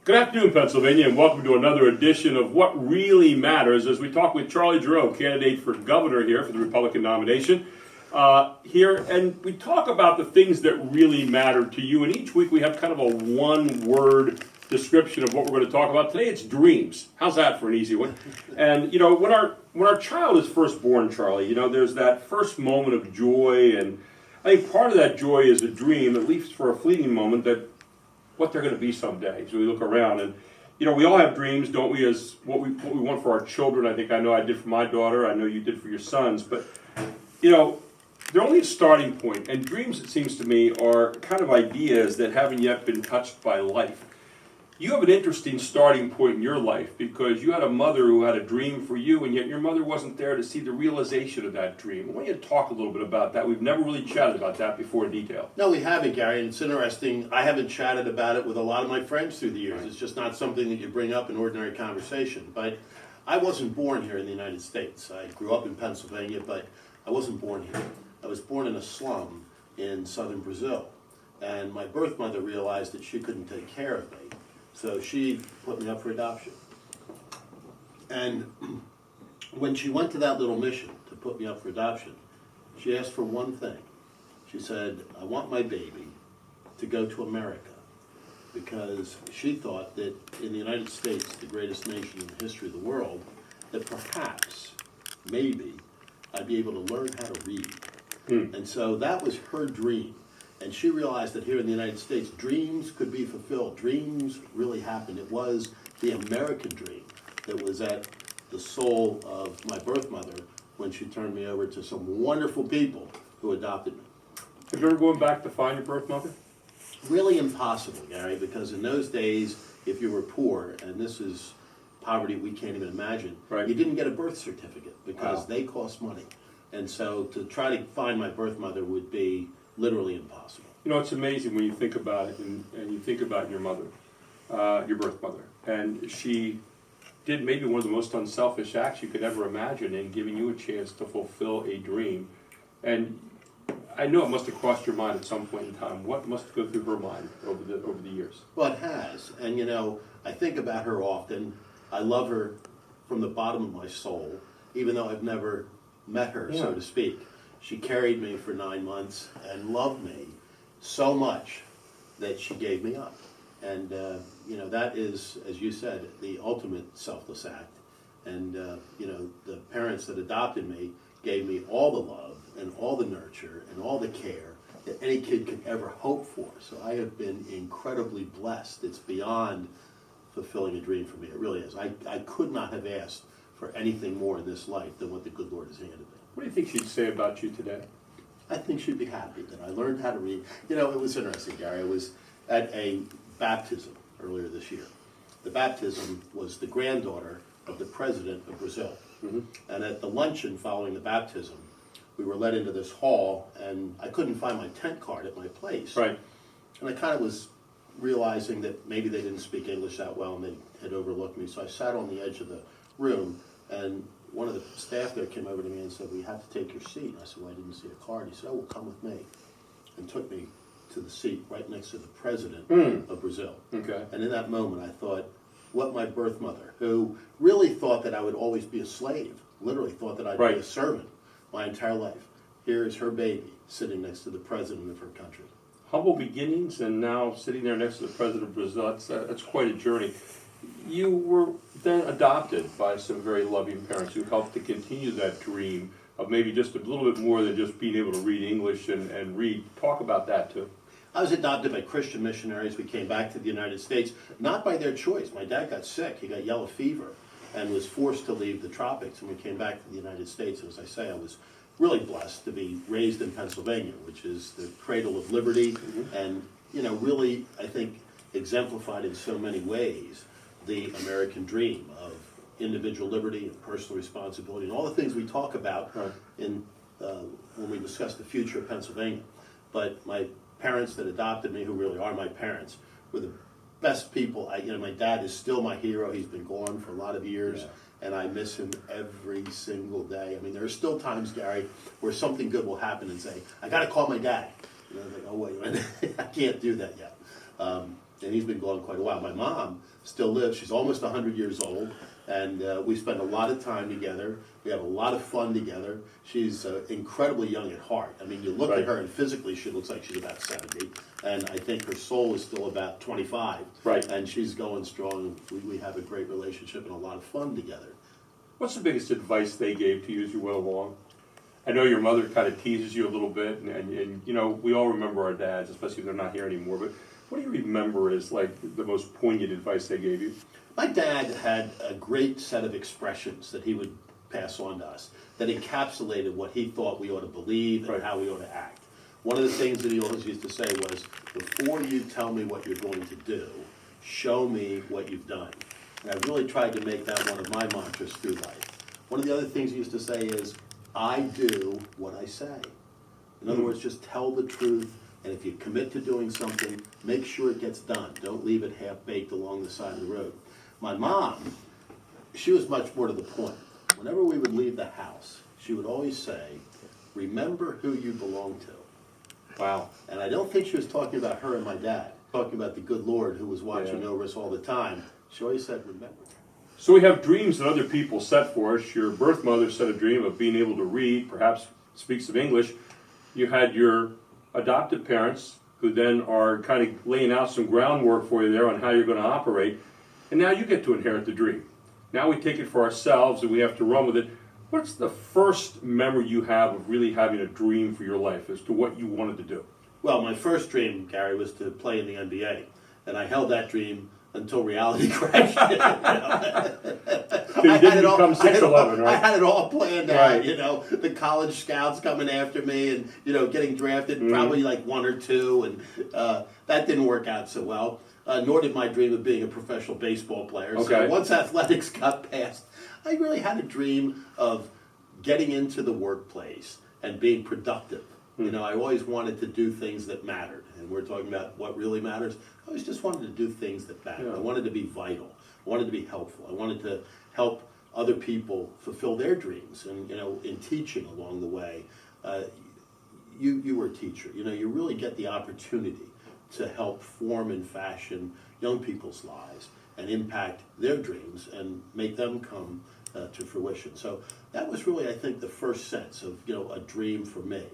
Good afternoon, Pennsylvania, and welcome to another edition of What Really Matters as we talk with Charlie Giroux, candidate for governor here for the Republican nomination. And we talk about the things that really matter to you, and each week we have kind of a one-word description of what we're going to talk about. Today it's dreams. How's that for an easy one? And, you know, when our child is first born, Charlie, you know, there's that first moment of joy, and I think part of that joy is a dream, at least for a fleeting moment, that what they're going to be someday. So we look around and, you know, we all have dreams, don't we, as what we want for our children. I know I did for my daughter. I know you did for your sons. But, you know, they're only a starting point. And dreams, it seems to me, are kind of ideas that haven't yet been touched by life. You have an interesting starting point in your life because you had a mother who had a dream for you, and yet your mother wasn't there to see the realization of that dream. I want you to talk a little bit about that. We've never really chatted about that before in detail. No, we haven't, Gary, and it's interesting. I haven't chatted about it with a lot of my friends through the years. Right. It's just not something that you bring up in ordinary conversation. But I wasn't born here in the United States. I grew up in Pennsylvania, but I wasn't born here. I was born in a slum in southern Brazil, and my birth mother realized that she couldn't take care of me. So she put me up for adoption. And when she went to that little mission to put me up for adoption, she asked for one thing. She said, I want my baby to go to America, because she thought that in the United States, the greatest nation in the history of the world, that perhaps, maybe, I'd be able to learn how to read. And so that was her dream. And she realized that here in the United States, dreams could be fulfilled. Dreams really happened. It was the American dream that was at the soul of my birth mother when she turned me over to some wonderful people who adopted me. Have you ever gone back to find your birth mother? Really impossible, Gary, because in those days, if you were poor, and this is poverty we can't even imagine, right, you didn't get a birth certificate because they cost money. And so to try to find my birth mother would be literally impossible. You know, it's amazing when you think about it and you think about your mother, your birth mother. And she did maybe one of the most unselfish acts you could ever imagine in giving you a chance to fulfill a dream. And I know it must have crossed your mind at some point in time. What must go through her mind over the years? Well, it has. And, you know, I think about her often. I love her from the bottom of my soul, even though I've never met her, so to speak. She carried me for 9 months and loved me so much that she gave me up. And, you know, that is, as you said, the ultimate selfless act. And, you know, the parents that adopted me gave me all the love and all the nurture and all the care that any kid could ever hope for. So I have been incredibly blessed. It's beyond fulfilling a dream for me. It really is. I could not have asked for anything more in this life than what the good Lord has handed me. What do you think she'd say about you today? I think she'd be happy that I learned how to read. You know, it was interesting, Gary. I was at a baptism earlier this year. The baptism was the granddaughter of the president of Brazil. Mm-hmm. And at the luncheon following the baptism, we were led into this hall, and I couldn't find my tent card at my place. Right. And I kind of was realizing that maybe they didn't speak English that well and they had overlooked me. So I sat on the edge of the room, and one of the staff there came over to me and said, "We have to take your seat." And I said, "Well, I didn't see a card." He said, "Oh, well, come with me," and took me to the seat right next to the president of Brazil. Okay. And in that moment, I thought, what my birth mother, who really thought that I would always be a slave, literally thought that I'd be a servant my entire life, here is her baby sitting next to the president of her country. Humble beginnings, and now sitting there next to the president of Brazil, that's quite a journey. You were then adopted by some very loving parents who helped to continue that dream of maybe just a little bit more than just being able to read English and read. Talk about that, too. I was adopted by Christian missionaries. We came back to the United States, not by their choice. My dad got sick. He got yellow fever and was forced to leave the tropics, and we came back to the United States. And as I say, I was really blessed to be raised in Pennsylvania, which is the cradle of liberty, and, you know, really, I think, exemplified in so many ways the American dream of individual liberty and personal responsibility and all the things we talk about in when we discuss the future of Pennsylvania. But my parents that adopted me, who really are my parents, were the best people. You know, my dad is still my hero. He's been gone for a lot of years, and I miss him every single day. I mean, there are still times, Gary, where something good will happen and say, "I got to call my dad." You know, like, "Oh wait, I can't do that yet." and he's been gone quite a while. My mom still lives. She's almost 100 years old, and we spend a lot of time together. We have a lot of fun together. She's incredibly young at heart. I mean, you look Right. at her, and physically she looks like she's about 70, and I think her soul is still about 25. Right. And she's going strong. We have a great relationship and a lot of fun together. What's the biggest advice they gave to you as you went along? I know your mother kind of teases you a little bit, and you know, we all remember our dads, especially if they're not here anymore, but what do you remember as like the most poignant advice they gave you? My dad had a great set of expressions that he would pass on to us that encapsulated what he thought we ought to believe and Right. how we ought to act. One of the things that he always used to say was, before you tell me what you're going to do, show me what you've done. And I've really tried to make that one of my mantras through life. One of the other things he used to say is, I do what I say. In other words, just tell the truth, and if you commit to doing something, make sure it gets done. Don't leave it half-baked along the side of the road. My mom, she was much more to the point. Whenever we would leave the house, she would always say, remember who you belong to. Wow. And I don't think she was talking about her and my dad, talking about the good Lord who was watching Yeah. over us all the time. She always said, remember. So we have dreams that other people set for us. Your birth mother set a dream of being able to read, perhaps speaks of English. You had your adopted parents who then are kind of laying out some groundwork for you there on how you're going to operate. And now you get to inherit the dream. Now we take it for ourselves and we have to run with it. What's the first memory you have of really having a dream for your life as to what you wanted to do? Well, my first dream, Gary, was to play in the NBA. And I held that dream until reality crashed. So you didn't become 6'11", right? I had it all planned out, Right. you know, the college scouts coming after me and, you know, getting drafted, probably like 1 or 2, and that didn't work out so well. Nor did my dream of being a professional baseball player. Okay. So once athletics got passed, I really had a dream of getting into the workplace and being productive. You know, I always wanted to do things that mattered. And we're talking about what really matters. I always just wanted to do things that mattered. Yeah. I wanted to be vital. I wanted to be helpful. I wanted to help other people fulfill their dreams. And, you know, in teaching along the way, you were a teacher. You know, you really get the opportunity to help form and fashion young people's lives and impact their dreams and make them come to fruition. So that was really, I think, the first sense of, you know, a dream for me.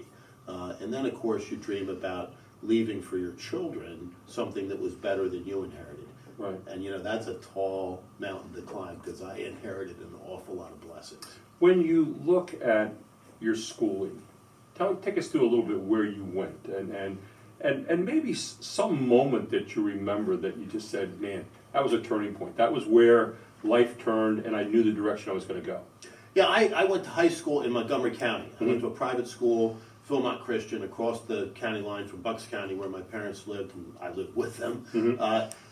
And then, of course, you dream about leaving for your children something that was better than you inherited. Right. And, you know, that's a tall mountain to climb because I inherited an awful lot of blessings. When you look at your schooling, take us through a little bit where you went and maybe some moment that you remember that you just said, man, that was a turning point. That was where life turned and I knew the direction I was going to go. Yeah, I went to high school in Montgomery County. I went to a private school, Philmont Christian, across the county line from Bucks County, where my parents lived, and I lived with them.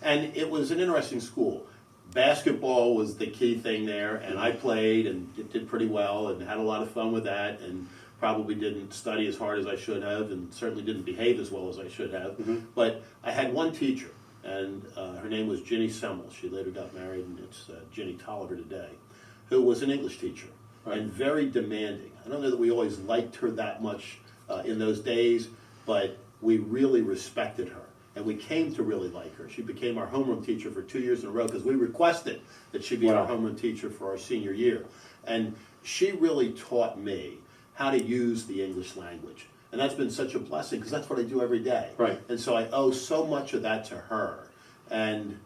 And it was an interesting school. Basketball was the key thing there, and I played and did pretty well and had a lot of fun with that, and probably didn't study as hard as I should have, and certainly didn't behave as well as I should have. But I had one teacher, and her name was Ginny Semmel. She later got married, and it's Ginny Tolliver today, who was an English teacher. Right. And very demanding. I don't know that we always liked her that much in those days, but we really respected her. And we came to really like her. She became our homeroom teacher for 2 years in a row because we requested that she be Wow. our homeroom teacher for our senior year. And she really taught me how to use the English language. And that's been such a blessing because that's what I do every day. Right. And so I owe so much of that to her. And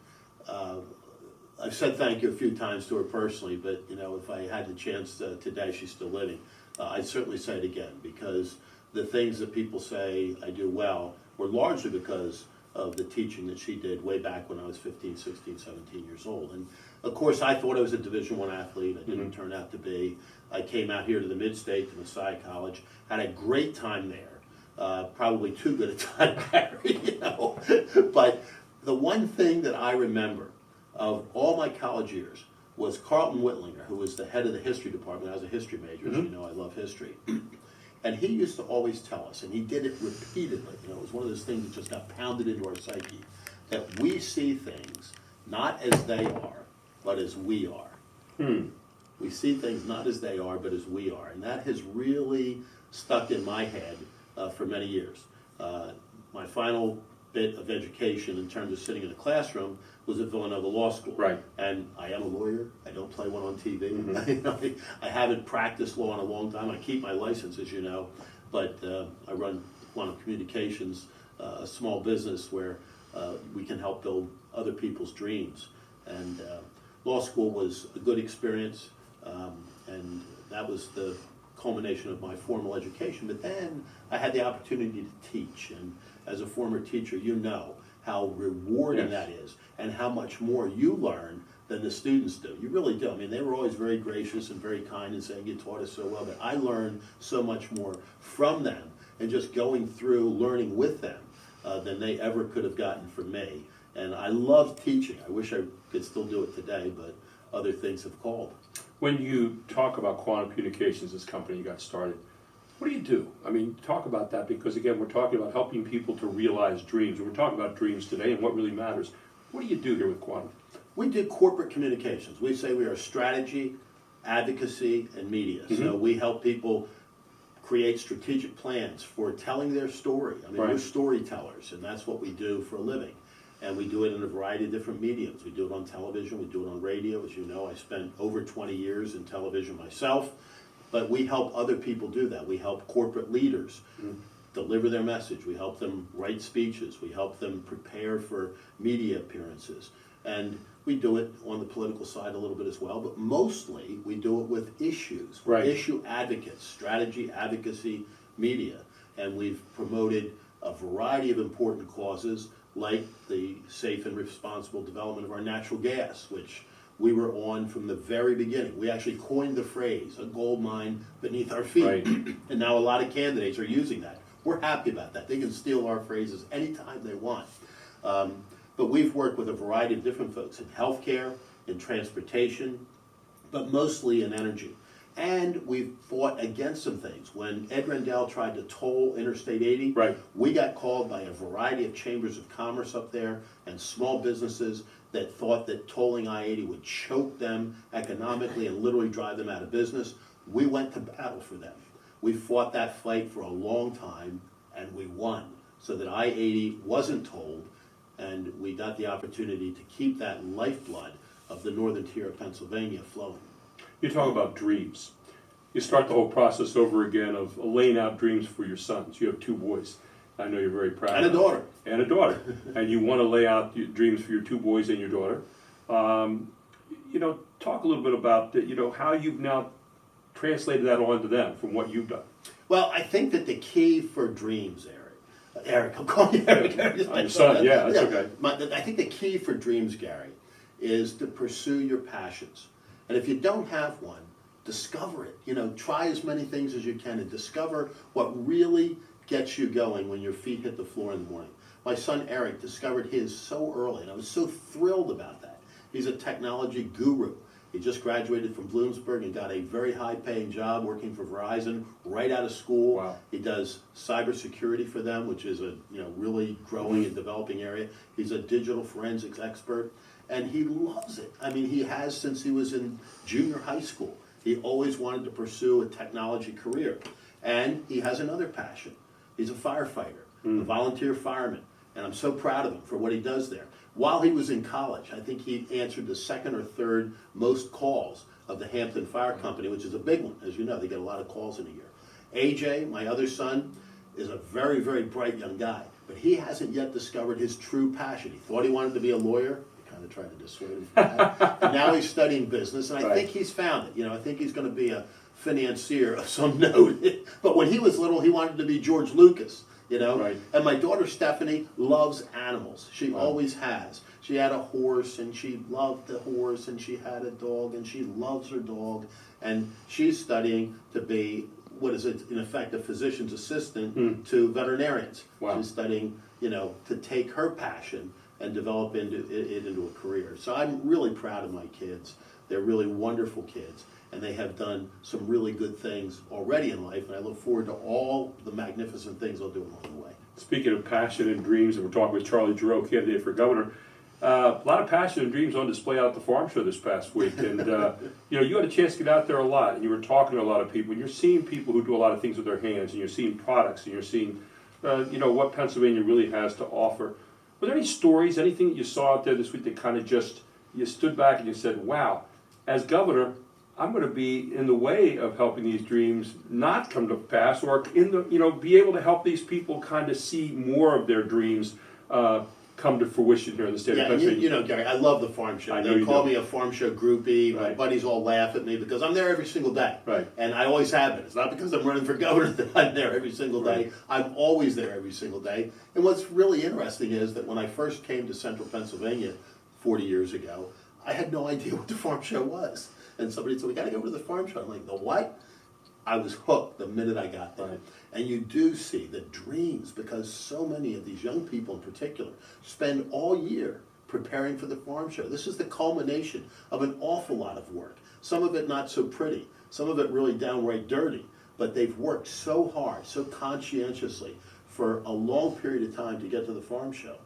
I've said thank you a few times to her personally, but you know, if I had the chance today, she's still living, I'd certainly say it again because the things that people say I do well were largely because of the teaching that she did way back when I was 15, 16, 17 years old. And of course, I thought I was a Division I athlete. I didn't turn out to be. I came out here to the Mid-State, to Messiah College, had a great time there. Probably too good a time, Barry, you know. But the one thing that I remember of all my college years was Carlton Whitlinger, who was the head of the history department. I was a history major, as you know, I love history. And he used to always tell us, and he did it repeatedly, you know, it was one of those things that just got pounded into our psyche, that we see things not as they are, but as we are. We see things not as they are, but as we are. And that has really stuck in my head for many years. My final bit of education in terms of sitting in a classroom was at Villanova Law School. Right. And I am a lawyer. I don't play one on TV. Mm-hmm. I haven't practiced law in a long time. I keep my license, as you know, but I run Quantum Communications, a small business where we can help build other people's dreams. And law school was a good experience, and that was the culmination of my formal education. But then I had the opportunity to teach, and as a former teacher, you know how rewarding Yes. that is, and how much more you learn than the students do. You really do. I mean, they were always very gracious and very kind and saying, you taught us so well, but I learned so much more from them and just going through learning with them than they ever could have gotten from me. And I love teaching. I wish I could still do it today, but other things have called. When you talk about Quantum Communications, this company you got started, what do you do? I mean, talk about that, because again, we're talking about helping people to realize dreams. We're talking about dreams today and what really matters. What do you do here with Quantum? We do corporate communications. We say we are strategy, advocacy, and media. So we help people create strategic plans for telling their story. I mean, Right. we're storytellers, and that's what we do for a living. And we do it in a variety of different mediums. We do it on television, we do it on radio. As you know, I spent over 20 years in television myself, but we help other people do that. We help corporate leaders deliver their message. We help them write speeches. We help them prepare for media appearances. And we do it on the political side a little bit as well, but mostly we do it with issues. We're Right. issue advocates, strategy, advocacy, media. And we've promoted a variety of important causes, like the safe and responsible development of our natural gas, which we were on from the very beginning. We actually coined the phrase, a gold mine beneath our feet. Right. And now a lot of candidates are using that. We're happy about that. They can steal our phrases anytime they want. But we've worked with a variety of different folks in healthcare, in transportation, but mostly in energy. And we've fought against some things. When Ed Rendell tried to toll Interstate 80, Right. we got called by a variety of chambers of commerce up there and small businesses that thought that tolling I-80 would choke them economically and literally drive them out of business. We went to battle for them. We fought that fight for a long time, and we won, so that I-80 wasn't tolled, and we got the opportunity to keep that lifeblood of the northern tier of Pennsylvania flowing. You talk about dreams. You start the whole process over again of laying out dreams for your sons. You have 2 boys. I know you're very proud. And a of them. daughter. And a daughter. And you want to lay out your dreams for your 2 boys and your daughter. Talk a little bit about how you've now translated that onto them from what you've done. Well, I think that the key for dreams, Eric, I'm calling you Eric. Your son, yeah, that's okay. I think the key for dreams, Gary, is to pursue your passions. And if you don't have one, discover it. Try as many things as you can and discover what really gets you going when your feet hit the floor in the morning. My son Eric discovered his so early, and I was so thrilled about that. He's a technology guru. He just graduated from Bloomsburg and got a very high-paying job working for Verizon right out of school. Wow. He does cybersecurity for them, which is a really growing and developing area. He's a digital forensics expert, and he loves it. I mean, he has since he was in junior high school. He always wanted to pursue a technology career. And he has another passion. He's a firefighter, a volunteer fireman, and I'm so proud of him for what he does there. While he was in college, I think he answered the 2nd or 3rd most calls of the Hampton Fire Company, which is a big one. As you know, they get a lot of calls in a year. AJ, my other son, is a very, very bright young guy, but he hasn't yet discovered his true passion. He thought he wanted to be a lawyer. I kind of tried to dissuade him from that. And now he's studying business, and I think he's found it. I think he's going to be a financier of some note. But when he was little, he wanted to be George Lucas. Right. And my daughter Stephanie loves animals. She always has. She had a horse, and she loved the horse, and she had a dog, and she loves her dog. And she's studying to be, in effect, a physician's assistant to veterinarians. Wow. She's studying, to take her passion and develop it into a career. So I'm really proud of my kids. They're really wonderful kids. And they have done some really good things already in life, and I look forward to all the magnificent things they'll do along the way. Speaking of passion and dreams, and we're talking with Charlie Giroux, candidate for governor, a lot of passion and dreams on display out at the farm show this past week. And, you had a chance to get out there a lot, and you were talking to a lot of people, and you're seeing people who do a lot of things with their hands, and you're seeing products, and you're seeing, what Pennsylvania really has to offer. Were there any stories, anything that you saw out there this week that kind of just, you stood back and you said, wow, as governor, I'm going to be in the way of helping these dreams not come to pass, or in the, be able to help these people kind of see more of their dreams come to fruition here in the state of Yeah, Pennsylvania. Gary, I love the farm show. I know They you call do. me a farm show groupie. My Right. buddies all laugh at me because I'm there every single day. Right. And I always have been. It's not because I'm running for governor that I'm there every single day. Right. I'm always there every single day. And what's really interesting is that when I first came to central Pennsylvania 40 years ago, I had no idea what the farm show was. And somebody said, we got to go to the farm show. I'm like, the what? I was hooked the minute I got there. Right. And you do see the dreams, because so many of these young people in particular spend all year preparing for the farm show. This is the culmination of an awful lot of work. Some of it not so pretty, some of it really downright dirty, but they've worked so hard, so conscientiously for a long period of time to get to the farm show.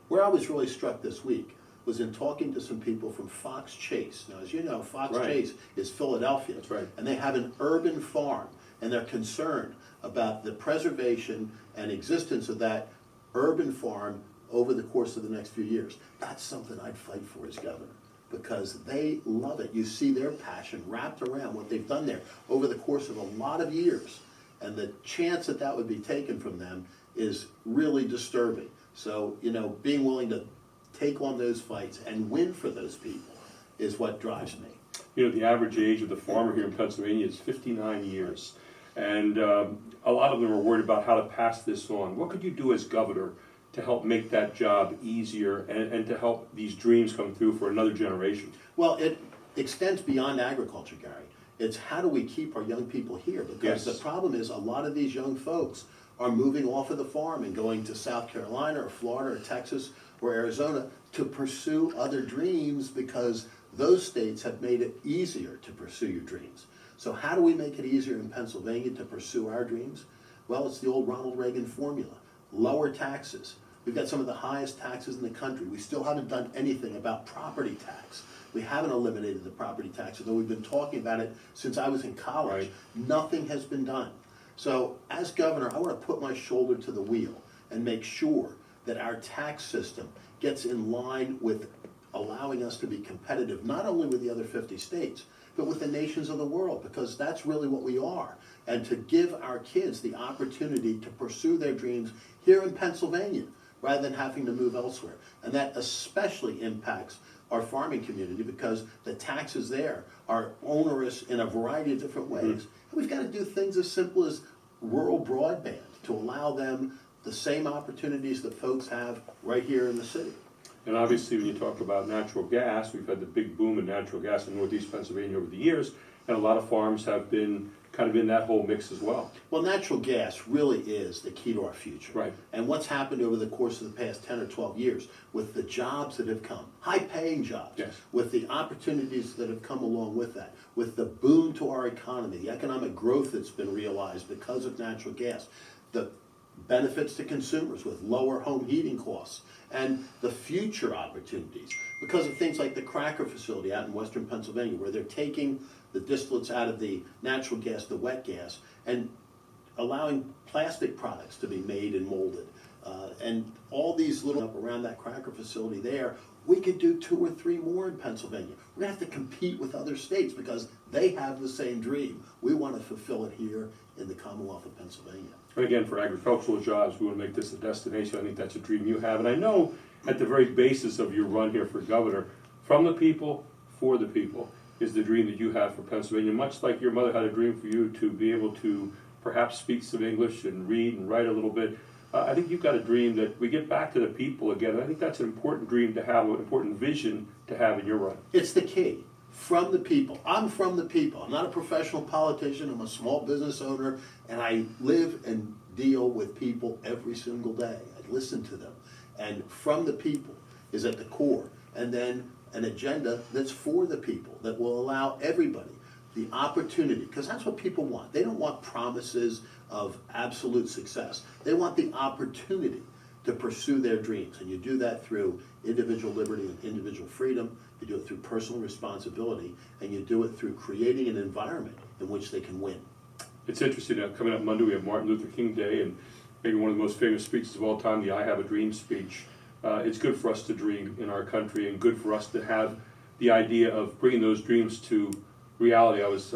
Where I was really struck this week was in talking to some people from Fox Chase. Now, as you know, Fox Right. Chase is Philadelphia. That's right. And they have an urban farm, and they're concerned about the preservation and existence of that urban farm over the course of the next few years. That's something I'd fight for as governor, because they love it. You see their passion wrapped around what they've done there over the course of a lot of years, and the chance that that would be taken from them is really disturbing. So, being willing to take on those fights and win for those people is what drives me. The average age of the farmer here in Pennsylvania is 59 years. And a lot of them are worried about how to pass this on. What could you do as governor to help make that job easier and to help these dreams come through for another generation? Well, it extends beyond agriculture, Gary. It's how do we keep our young people here? Because Yes. the problem is a lot of these young folks are moving off of the farm and going to South Carolina or Florida or Texas or Arizona to pursue other dreams, because those states have made it easier to pursue your dreams. So how do we make it easier in Pennsylvania to pursue our dreams? Well, it's the old Ronald Reagan formula. Lower taxes. We've got some of the highest taxes in the country. We still haven't done anything about property tax. We haven't eliminated the property tax, although we've been talking about it since I was in college. Right. Nothing has been done. So as governor, I want to put my shoulder to the wheel and make sure that our tax system gets in line with allowing us to be competitive, not only with the other 50 states, but with the nations of the world, because that's really what we are. And to give our kids the opportunity to pursue their dreams here in Pennsylvania, rather than having to move elsewhere. And that especially impacts our farming community, because the taxes there are onerous in a variety of different ways. And we've got to do things as simple as rural broadband to allow them the same opportunities that folks have right here in the city. And obviously, when you talk about natural gas, we've had the big boom in natural gas in northeast Pennsylvania over the years, and a lot of farms have been kind of in that whole mix as well. Well, natural gas really is the key to our future. Right. And what's happened over the course of the past 10 or 12 years with the jobs that have come, high-paying jobs, Yes. with the opportunities that have come along with that, with the boom to our economy, the economic growth that's been realized because of natural gas, the benefits to consumers with lower home heating costs, and the future opportunities because of things like the cracker facility out in western Pennsylvania, where they're taking the distillates out of the natural gas, the wet gas, and allowing plastic products to be made and molded. And all these little up around that cracker facility there, we could do 2 or 3 more in Pennsylvania. We're gonna have to compete with other states because they have the same dream. We want to fulfill it here in the Commonwealth of Pennsylvania. And again, for agricultural jobs, we want to make this a destination. I think that's a dream you have. And I know at the very basis of your run here for governor, from the people, for the people, is the dream that you have for Pennsylvania, much like your mother had a dream for you to be able to perhaps speak some English and read and write a little bit. I think you've got a dream that we get back to the people again. And I think that's an important dream to have, an important vision to have in your run. It's the key. From the people. I'm from the people. I'm not a professional politician. I'm a small business owner, and I live and deal with people every single day. I listen to them. And from the people is at the core. And then an agenda that's for the people, that will allow everybody the opportunity, because that's what people want. They don't want promises of absolute success. They want the opportunity to pursue their dreams. And you do that through individual liberty and individual freedom. You do it through personal responsibility, and you do it through creating an environment in which they can win. It's interesting that coming up Monday we have Martin Luther King Day, and maybe one of the most famous speeches of all time, the I Have a Dream speech. it's good for us to dream in our country and good for us to have the idea of bringing those dreams to reality. I was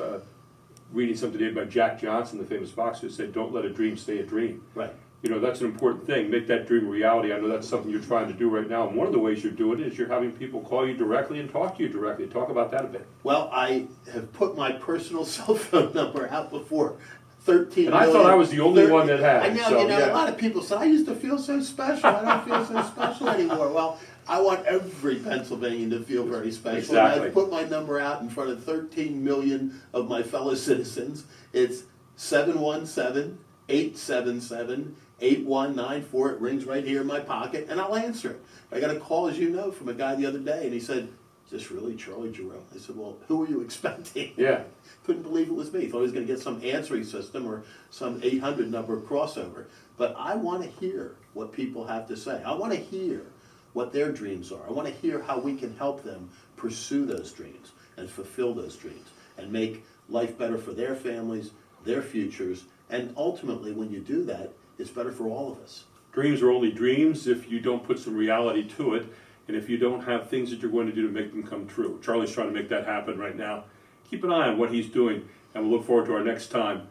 reading something today by Jack Johnson, the famous boxer, who said, "Don't let a dream stay a dream." Right. You know, that's an important thing. Make that dream a reality. I know that's something you're trying to do right now. And one of the ways you're doing it is you're having people call you directly and talk to you directly. Talk about that a bit. Well, I have put my personal cell phone number out before 13 And I thought I was the only one that had. I know, so, a lot of people said, I used to feel so special. I don't feel so special anymore. Well, I want every Pennsylvanian to feel very special. Exactly. And I've put my number out in front of 13 million of my fellow citizens. It's 717-877-8194. It rings right here in my pocket, and I'll answer it. I got a call, as you know, from a guy the other day, and he said, "Is this really Charlie Giroux?" I said, "Well, who were you expecting?" Yeah. Couldn't believe it was me. Thought he was going to get some answering system or some 800 number crossover. But I want to hear what people have to say. I want to hear what their dreams are. I want to hear how we can help them pursue those dreams and fulfill those dreams and make life better for their families, their futures, and ultimately, when you do that, it's better for all of us. Dreams are only dreams if you don't put some reality to it, and if you don't have things that you're going to do to make them come true. Charlie's trying to make that happen right now. Keep an eye on what he's doing, and we'll look forward to our next time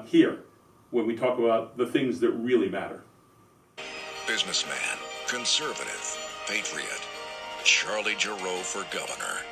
here when we talk about the things that really matter. Businessman, conservative, patriot, Charlie Giroux for governor.